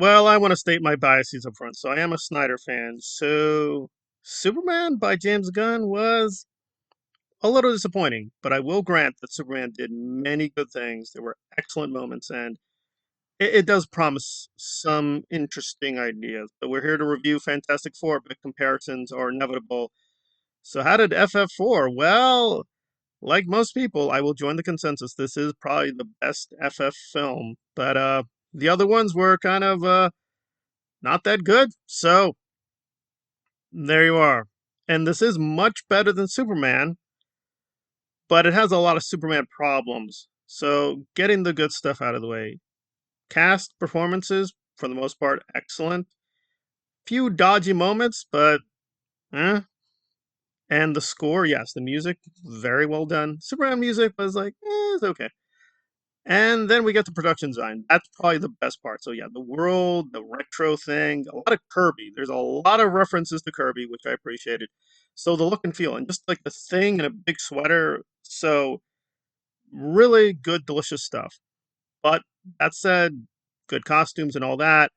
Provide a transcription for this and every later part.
Well, I want to state my biases up front. So I am a Snyder fan. So Superman by James Gunn was a little disappointing, but I will grant that Superman did many good things. There were excellent moments, and it does promise some interesting ideas. But we're here to review Fantastic Four, but comparisons are inevitable. So how did FF4? Well, like most people, I will join the consensus. This is probably the best FF film, but the other ones were kind of not that good. So there you are. And this is much better than Superman, but it has a lot of Superman problems. So getting the good stuff out of the way. Cast performances, for the most part, excellent. Few dodgy moments, but eh. And the score, yes, the music, very well done. Superman music was like, it's okay. And then we get the production design. That's probably the best part. So yeah, the world, the retro thing, a lot of Kirby. There's a lot of references to Kirby, which I appreciated. So the look and feel, and just like the thing in a big sweater. So really good, delicious stuff. But that said, good costumes and all that.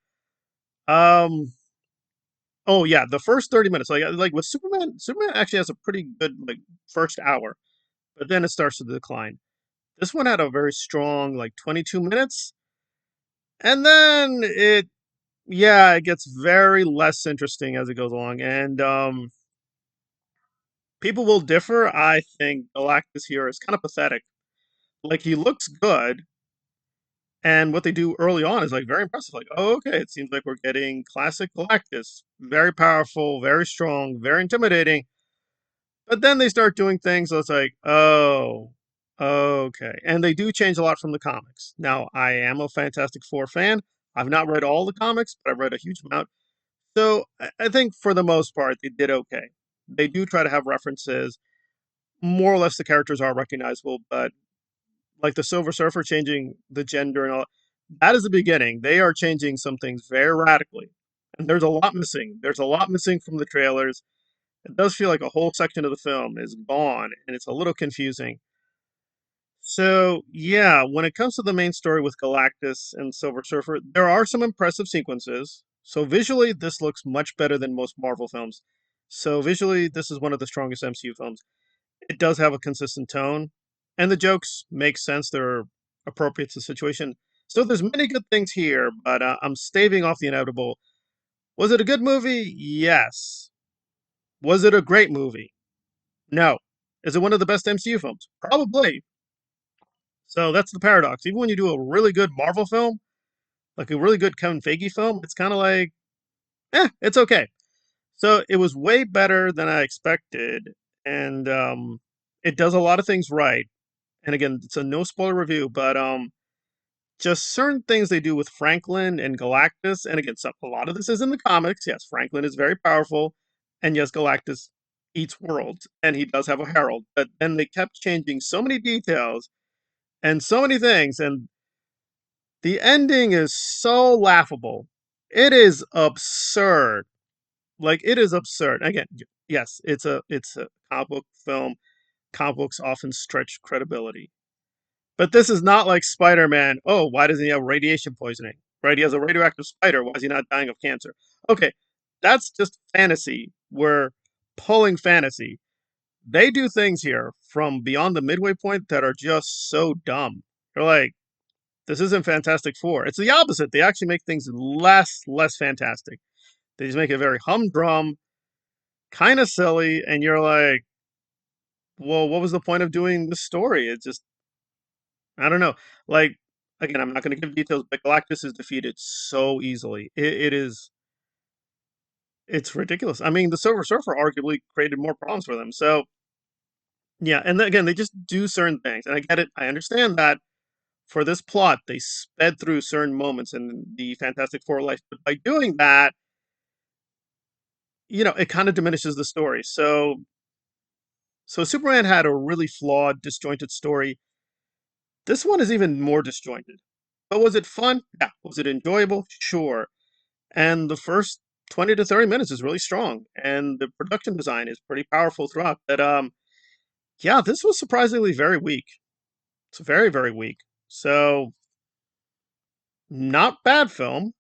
Um, oh yeah, the first 30 minutes, like with Superman, Superman actually has a pretty good like first hour, but then it starts to decline. This one had a very strong like 22 minutes, and then it gets very less interesting as it goes along. And people will differ. I think Galactus here is kind of pathetic. Like he looks good, and what they do early on is like very impressive. Like, oh, okay, it seems like we're getting classic Galactus, very powerful, very strong, very intimidating. But then they start doing things so it's like, oh, okay. And they do change a lot from the comics. Now, I am a Fantastic Four fan. I've not read all the comics, but I've read a huge amount. So I think for the most part, they did okay. They do try to have references. More or less, the characters are recognizable, but like the Silver Surfer changing the gender and all that is the beginning. They are changing some things very radically. And there's a lot missing. There's a lot missing from the trailers. It does feel like a whole section of the film is gone, and it's a little confusing. So, yeah, when it comes to the main story with Galactus and Silver Surfer, there are some impressive sequences. So, visually, this looks much better than most Marvel films. So, visually, this is one of the strongest MCU films. It does have a consistent tone, and the jokes make sense. They're appropriate to the situation. So, there's many good things here, but I'm staving off the inevitable. Was it a good movie? Yes. Was it a great movie? No. Is it one of the best MCU films? Probably. So that's the paradox. Even when you do a really good Marvel film, like a really good Kevin Feige film, it's kind of like, it's okay. So it was way better than I expected, and it does a lot of things right. And again, it's a no spoiler review, but just certain things they do with Franklin and Galactus, and again, a lot of this is in the comics. Yes, Franklin is very powerful, and yes, Galactus eats worlds, and he does have a herald. But then they kept changing so many details and so many things, and the ending is so laughable. It is absurd. Like it is absurd. Again, yes, it's a comic book film. Comic books often stretch credibility. But this is not like Spider-Man. Oh, why doesn't he have radiation poisoning? Right? He has a radioactive spider. Why is he not dying of cancer? Okay, that's just fantasy. We're pulling fantasy. They do things here from beyond the midway point that are just so dumb. They're like, this isn't Fantastic Four. It's the opposite. They actually make things less fantastic. They just make it very humdrum, kind of silly, and you're like, well, what was the point of doing this story? It just, I don't know. Like, again, I'm not going to give details, but Galactus is defeated so easily. It's ridiculous. I mean, the Silver Surfer arguably created more problems for them. So, yeah, and again, they just do certain things, and I get it. I understand that for this plot, they sped through certain moments in the Fantastic Four life, but by doing that, it kind of diminishes the story. So Superman had a really flawed, disjointed story. This one is even more disjointed. But was it fun? Yeah. Was it enjoyable? Sure. And the first 20 to 30 minutes is really strong, and the production design is pretty powerful throughout. But yeah, this was surprisingly very weak. It's very, very weak. So not bad film,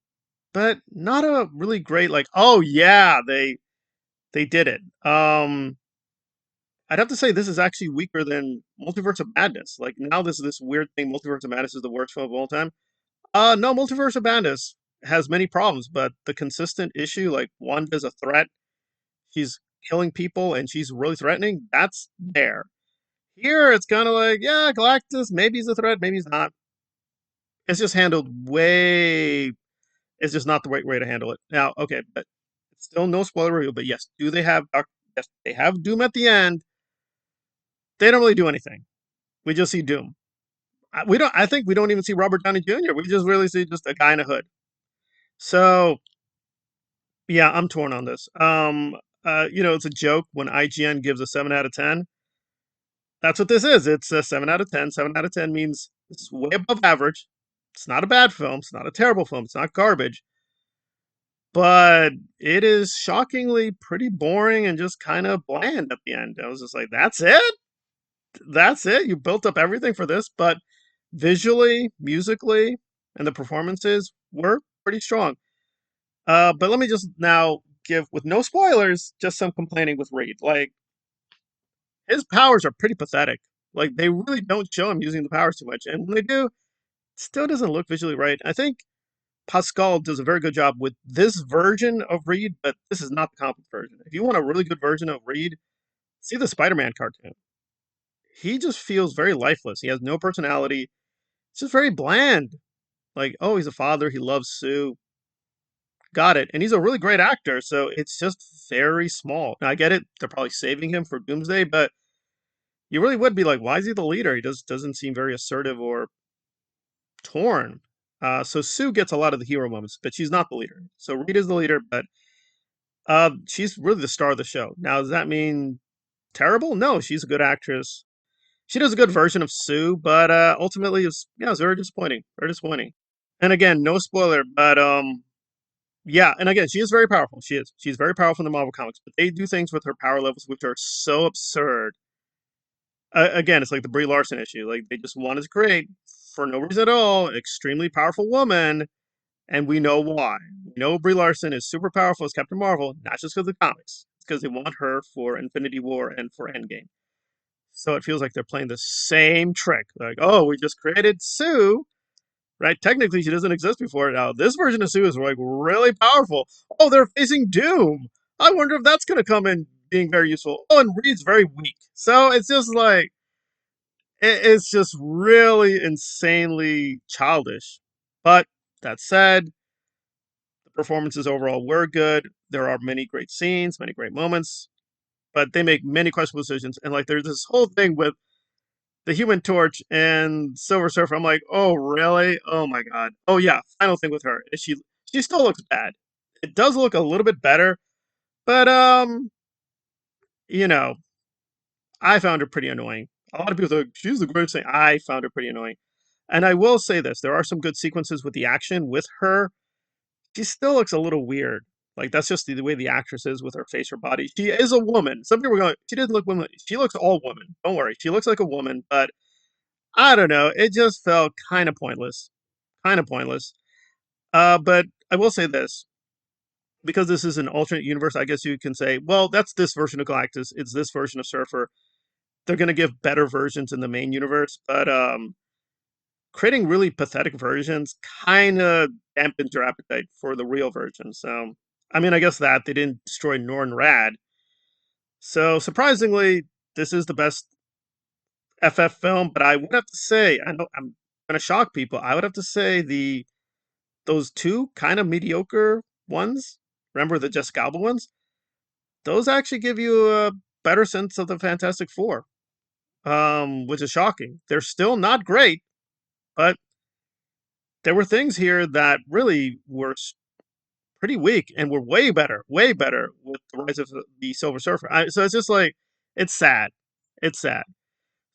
but not a really great like, oh yeah, they did it. I'd have to say this is actually weaker than Multiverse of Madness. Like now this weird thing, Multiverse of Madness is the worst film of all time. No, Multiverse of Madness has many problems, but the consistent issue, like Wanda's a threat, she's killing people and she's really threatening, that's there. Here it's kind of like, yeah, Galactus, maybe he's a threat, maybe he's not. It's just handled way it's just not the right way to handle it. Now, okay, but still no spoiler review, but yes, do they have yes, they have Doom at the end. They don't really do anything. We just see Doom. We don't. I think we don't even see Robert Downey Jr. We just really see just a guy in a hood. So yeah, I'm torn on this. It's a joke when IGN gives a 7 out of 10. That's what this is. It's a 7 out of 10. 7 out of 10 means it's way above average. It's not a bad film. It's not a terrible film. It's not garbage. But it is shockingly pretty boring and just kind of bland at the end. I was just like, that's it? That's it? You built up everything for this, but visually, musically, and the performances were pretty strong. But let me just now give, with no spoilers, just some complaining with Reed. Like, his powers are pretty pathetic. Like, they really don't show him using the powers too much. And when they do, it still doesn't look visually right. I think Pascal does a very good job with this version of Reed, but this is not the comic version. If you want a really good version of Reed, see the Spider-Man cartoon. He just feels very lifeless. He has no personality. It's just very bland. Like, oh, he's a father. He loves Sue. Got it. And he's a really great actor, so it's just very small. Now, I get it. They're probably saving him for Doomsday, but you really would be like, why is he the leader? He doesn't seem very assertive or torn. So Sue gets a lot of the hero moments, but she's not the leader. So Reed is the leader, but she's really the star of the show. Now, does that mean terrible? No, she's a good actress. She does a good version of Sue, but ultimately, it's very disappointing. Very disappointing. And again, no spoiler, but yeah, and again, she is very powerful. She is. She's very powerful in the Marvel comics, but they do things with her power levels which are so absurd. Again, it's like the Brie Larson issue. Like they just wanted to create, for no reason at all, an extremely powerful woman, and we know why. We know Brie Larson is super powerful as Captain Marvel, not just because of the comics. It's because they want her for Infinity War and for Endgame. So it feels like they're playing the same trick. Like, oh, we just created Sue, right? Technically, she doesn't exist before now. This version of Sue is like really powerful. Oh, they're facing Doom. I wonder if that's going to come in being very useful. Oh, and Reed's very weak. So it's just like, it's just really insanely childish. But that said, the performances overall were good. There are many great scenes, many great moments, but they make many questionable decisions. And like, there's this whole thing with the Human Torch and Silver Surfer. I'm like, oh really? Oh my god. Oh yeah. Final thing with her is she still looks bad. It does look a little bit better, but you know, I found her pretty annoying. A lot of people think she's the greatest thing. I found her pretty annoying. And I will say this: there are some good sequences with the action with her. She still looks a little weird. Like that's just the way the actress is with her face, her body. She is a woman. Some people are going, she didn't look woman. She looks all woman. Don't worry, she looks like a woman, but I don't know. It just felt kind of pointless. Kind of pointless. But I will say this because this is an alternate universe. I guess you can say, well, that's this version of Galactus. It's this version of Surfer. They're going to give better versions in the main universe, but creating really pathetic versions kind of dampens your appetite for the real version. So, I mean, I guess that they didn't destroy Norn Rad. So, surprisingly, this is the best FF film. But I would have to say, I know I'm going to shock people. I would have to say those two kind of mediocre ones. Remember the Jessica Alba ones? Those actually give you a better sense of the Fantastic Four, which is shocking. They're still not great, but there were things here that really were pretty weak and were way better with the rise of the Silver Surfer. So it's just like, it's sad. It's sad.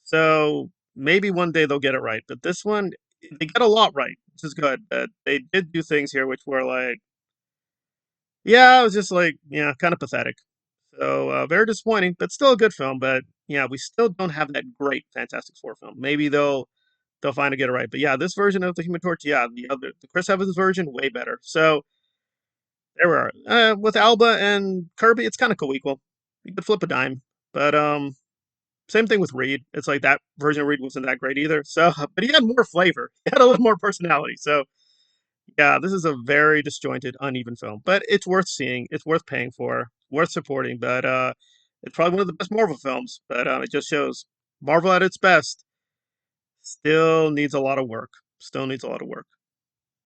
So maybe one day they'll get it right. But this one, they get a lot right, which is good. But they did do things here which were like, yeah, it was just like, yeah, kind of pathetic. So very disappointing, but still a good film. But yeah, we still don't have that great Fantastic Four film. Maybe they'll finally get it right. But yeah, this version of the Human Torch, yeah, the Chris Evans version, way better. So There we are. With Alba and Kirby, it's kind of co-equal. You could flip a dime, but same thing with Reed. It's like that version of Reed wasn't that great either. So, but he had more flavor. He had a little more personality. So, yeah, this is a very disjointed, uneven film, but it's worth seeing. It's worth paying for, worth supporting. But it's probably one of the best Marvel films. But it just shows Marvel at its best still needs a lot of work. Still needs a lot of work.